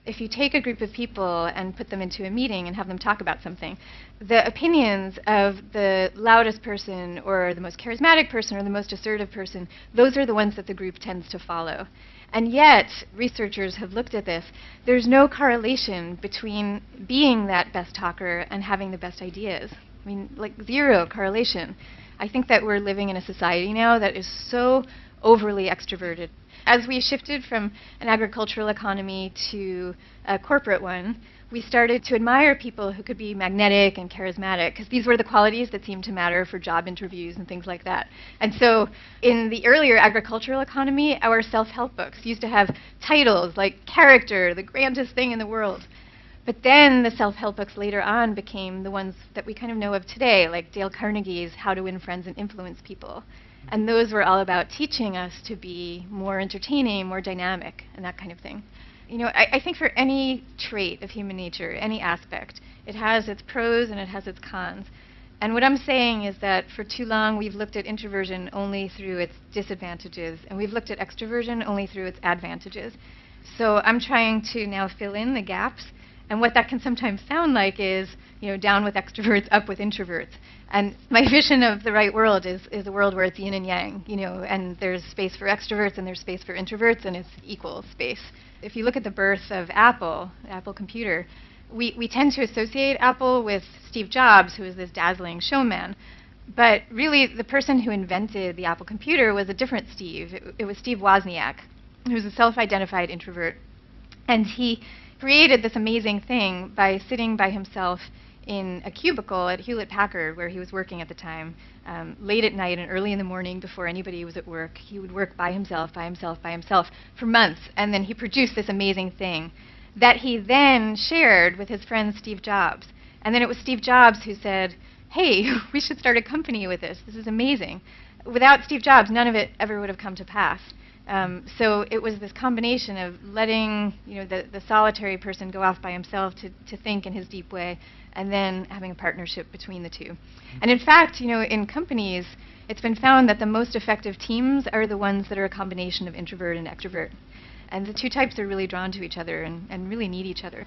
if you take a group of people and put them into a meeting and have them talk about something, the opinions of the loudest person or the most charismatic person or the most assertive person, those are the ones that the group tends to follow. And yet, researchers have looked at this. There's no correlation between being that best talker and having the best ideas. I mean, like zero correlation. I think that we're living in a society now that is so overly extroverted. As we shifted from an agricultural economy to a corporate one, we started to admire people who could be magnetic and charismatic, because these were the qualities that seemed to matter for job interviews and things like that. And so in the earlier agricultural economy, our self-help books used to have titles like Character, the grandest thing in the world. But then the self-help books later on became the ones that we kind of know of today, like Dale Carnegie's How to Win Friends and Influence People. And those were all about teaching us to be more entertaining, more dynamic, and that kind of thing. You know, I think for any trait of human nature, any aspect, it has its pros and it has its cons. And what I'm saying is that for too long we've looked at introversion only through its disadvantages, and we've looked at extroversion only through its advantages. So I'm trying to now fill in the gaps. And what that can sometimes sound like is, you know, down with extroverts, up with introverts. And my vision of the right world is a world where it's yin and yang, you know, and there's space for extroverts and there's space for introverts, and it's equal space. If you look at the birth of Apple, the Apple computer, we tend to associate Apple with Steve Jobs, who was this dazzling showman. But really, the person who invented the Apple computer was a different Steve. It was Steve Wozniak, who was a self-identified introvert. And he created this amazing thing by sitting by himself in a cubicle at Hewlett-Packard, where he was working at the time, late at night and early in the morning before anybody was at work. He would work by himself, by himself, by himself for months, and then he produced this amazing thing that he then shared with his friend Steve Jobs. And then it was Steve Jobs who said, hey, we should start a company with this. This is amazing. Without Steve Jobs, none of it ever would have come to pass. So it was this combination of letting, you know, the solitary person go off by himself to think in his deep way, and then having a partnership between the two. And in fact, you know, in companies, it's been found that the most effective teams are the ones that are a combination of introvert and extrovert. And the two types are really drawn to each other and really need each other.